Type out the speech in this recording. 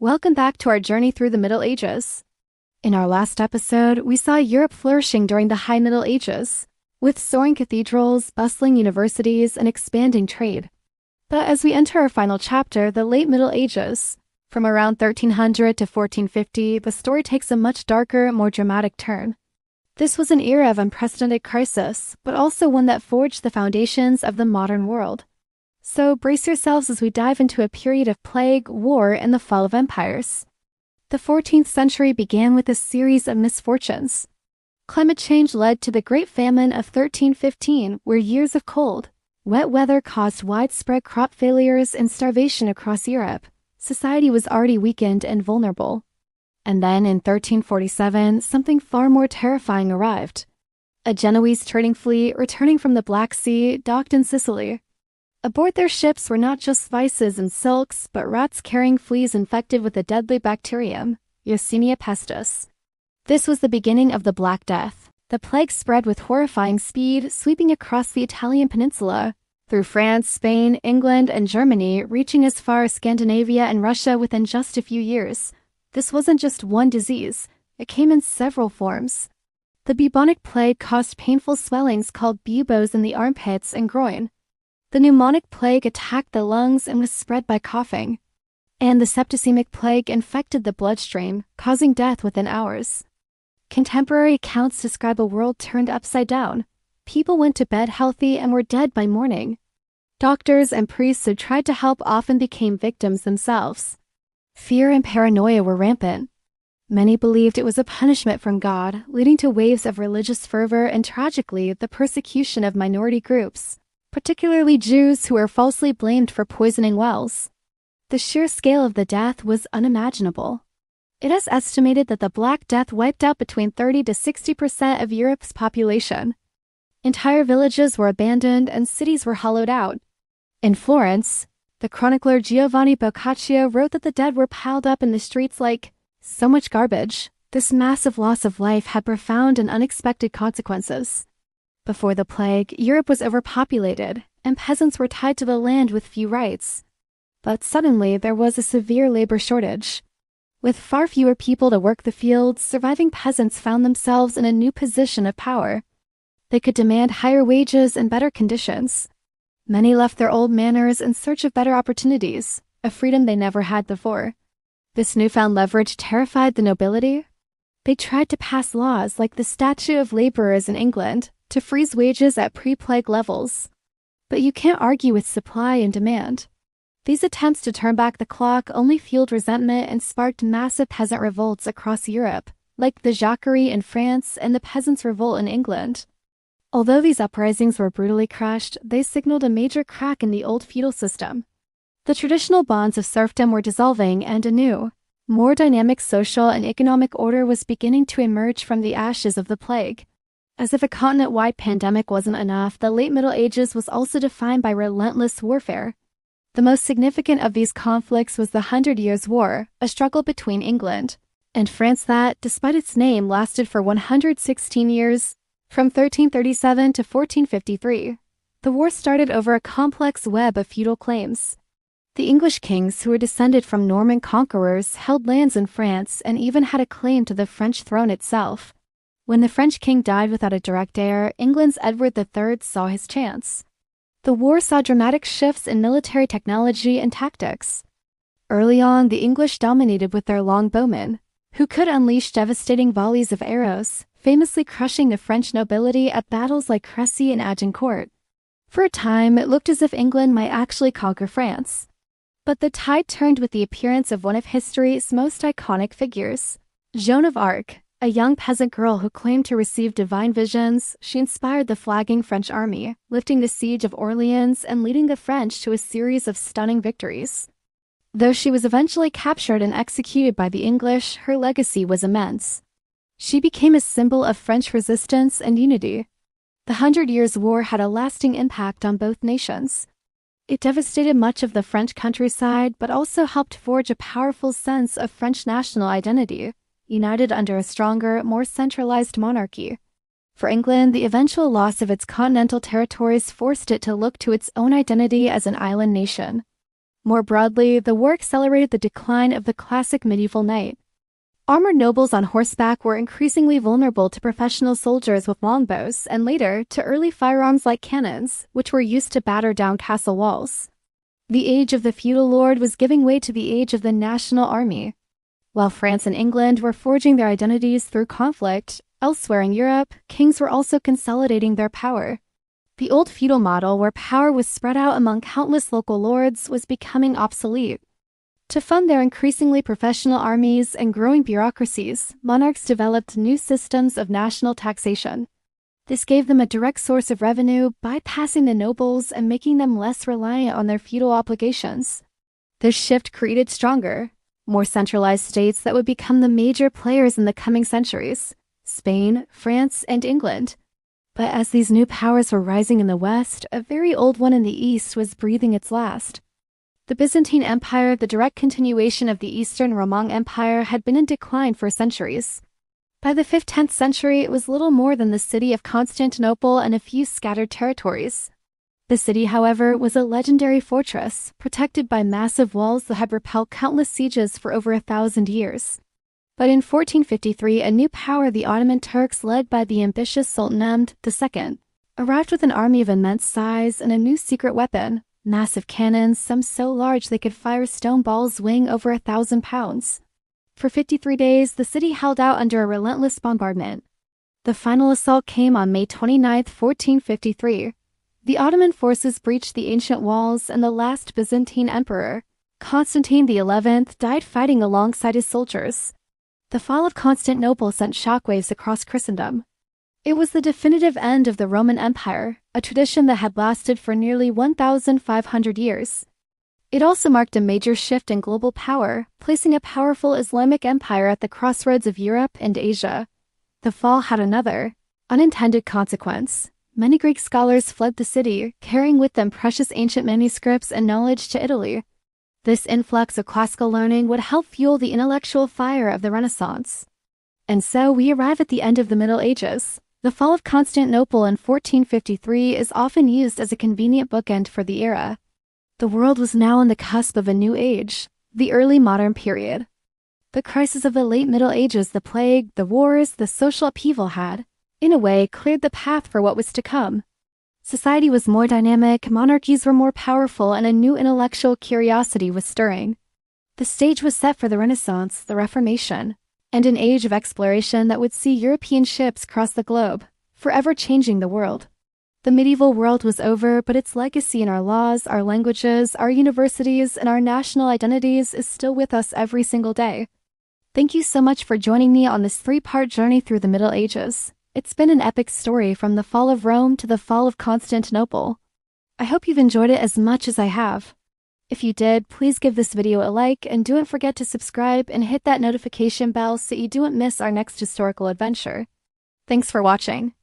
Welcome back to our journey through the Middle Ages. In our last episode, we saw Europe flourishing during the High Middle Ages, with soaring cathedrals, bustling universities, and expanding trade. But as we enter our final chapter, the Late Middle Ages, from around 1300 to 1450, the story takes a much darker, more dramatic turn. This was an era of unprecedented crisis, but also one that forged the foundations of the modern world. So brace yourselves as we dive into a period of plague, war, and the fall of empires. The 14th century began with a series of misfortunes. Climate change led to the Great Famine of 1315, where years of cold, wet weather caused widespread crop failures and starvation across Europe. Society was already weakened and vulnerable. And then in 1347, something far more terrifying arrived. A Genoese trading fleet returning from the Black Sea docked in Sicily. Aboard their ships were not just spices and silks, but rats carrying fleas infected with a deadly bacterium, Yersinia pestis. This was the beginning of the Black Death. The plague spread with horrifying speed, sweeping across the Italian peninsula, through France, Spain, England, and Germany, reaching as far as Scandinavia and Russia within just a few years. This wasn't just one disease, it came in several forms. The bubonic plague caused painful swellings called buboes in the armpits and groin. The pneumonic plague attacked the lungs and was spread by coughing. And the septicemic plague infected the bloodstream, causing death within hours. Contemporary accounts describe a world turned upside down. People went to bed healthy and were dead by morning. Doctors and priests who tried to help often became victims themselves. Fear and paranoia were rampant. Many believed it was a punishment from God, leading to waves of religious fervor and, tragically, the persecution of minority groups, particularly Jews who were falsely blamed for poisoning wells. The sheer scale of the death was unimaginable. It is estimated that the Black Death wiped out between 30 to 60% of Europe's population. Entire villages were abandoned and cities were hollowed out. In Florence, the chronicler Giovanni Boccaccio wrote that the dead were piled up in the streets like so much garbage. This massive loss of life had profound and unexpected consequences. Before the plague, Europe was overpopulated, and peasants were tied to the land with few rights. But suddenly, there was a severe labor shortage. With far fewer people to work the fields, surviving peasants found themselves in a new position of power. They could demand higher wages and better conditions. Many left their old manners in search of better opportunities, a freedom they never had before. This newfound leverage terrified the nobility. They tried to pass laws like the Statute of Laborers in England, to freeze wages at pre-plague levels. But you can't argue with supply and demand. These attempts to turn back the clock only fueled resentment and sparked massive peasant revolts across Europe, like the Jacquerie in France and the Peasants' Revolt in England. Although these uprisings were brutally crushed, they signaled a major crack in the old feudal system. The traditional bonds of serfdom were dissolving, and a new, more dynamic social and economic order was beginning to emerge from the ashes of the plague. As if a continent-wide pandemic wasn't enough, the late Middle Ages was also defined by relentless warfare. The most significant of these conflicts was the 100 Years' War, a struggle between England and France that, despite its name, lasted for 116 years, from 1337 to 1453. The war started over a complex web of feudal claims. The English kings, who were descended from Norman conquerors, held lands in France and even had a claim to the French throne itself. When the French king died without a direct heir, England's Edward III saw his chance. The war saw dramatic shifts in military technology and tactics. Early on, the English dominated with their longbowmen, who could unleash devastating volleys of arrows, famously crushing the French nobility at battles like Crécy and Agincourt. For a time, it looked as if England might actually conquer France. But the tide turned with the appearance of one of history's most iconic figures, Joan of Arc. A young peasant girl who claimed to receive divine visions, she inspired the flagging French army, lifting the siege of Orleans and leading the French to a series of stunning victories. Though she was eventually captured and executed by the English, her legacy was immense. She became a symbol of French resistance and unity. The 100 Years' War had a lasting impact on both nations. It devastated much of the French countryside, but also helped forge a powerful sense of French national identity, united under a stronger, more centralized monarchy. For England, the eventual loss of its continental territories forced it to look to its own identity as an island nation. More broadly, the war accelerated the decline of the classic medieval knight. Armored nobles on horseback were increasingly vulnerable to professional soldiers with longbows and later to early firearms like cannons, which were used to batter down castle walls. The age of the feudal lord was giving way to the age of the national army. While France and England were forging their identities through conflict, elsewhere in Europe, kings were also consolidating their power. The old feudal model, where power was spread out among countless local lords, was becoming obsolete. To fund their increasingly professional armies and growing bureaucracies, monarchs developed new systems of national taxation. This gave them a direct source of revenue, bypassing the nobles and making them less reliant on their feudal obligations. This shift created stronger, more centralized states that would become the major players in the coming centuries: Spain, France, and England. But as these new powers were rising in the West, a very old one in the East was breathing its last. The Byzantine Empire, the direct continuation of the Eastern Roman Empire, had been in decline for centuries. By the 5th-10th century, it was little more than the city of Constantinople and a few scattered territories. The city, however, was a legendary fortress, protected by massive walls that had repelled countless sieges for over 1,000 years. But in 1453, a new power, the Ottoman Turks, led by the ambitious Sultan Mehmed II, arrived with an army of immense size and a new secret weapon: massive cannons, some so large they could fire stone balls weighing over 1,000 pounds. For 53 days, the city held out under a relentless bombardment. The final assault came on May 29, 1453. The Ottoman forces breached the ancient walls, and the last Byzantine emperor, Constantine XI, died fighting alongside his soldiers. The fall of Constantinople sent shockwaves across Christendom. It was the definitive end of the Roman Empire, a tradition that had lasted for nearly 1,500 years. It also marked a major shift in global power, placing a powerful Islamic empire at the crossroads of Europe and Asia. The fall had another, unintended consequence. Many Greek scholars fled the city, carrying with them precious ancient manuscripts and knowledge to Italy. This influx of classical learning would help fuel the intellectual fire of the Renaissance. And so we arrive at the end of the Middle Ages. The fall of Constantinople in 1453 is often used as a convenient bookend for the era. The world was now on the cusp of a new age, the early modern period. The crisis of the late Middle Ages, the plague, the wars, the social upheaval had, in a way, cleared the path for what was to come. Society was more dynamic, monarchies were more powerful, and a new intellectual curiosity was stirring. The stage was set for the Renaissance, the Reformation, and an age of exploration that would see European ships cross the globe, forever changing the world. The medieval world was over, but its legacy in our laws, our languages, our universities, and our national identities is still with us every single day. Thank you so much for joining me on this 3-part journey through the Middle Ages. It's been an epic story from the fall of Rome to the fall of Constantinople. I hope you've enjoyed it as much as I have. If you did, please give this video a like and don't forget to subscribe and hit that notification bell so you don't miss our next historical adventure. Thanks for watching.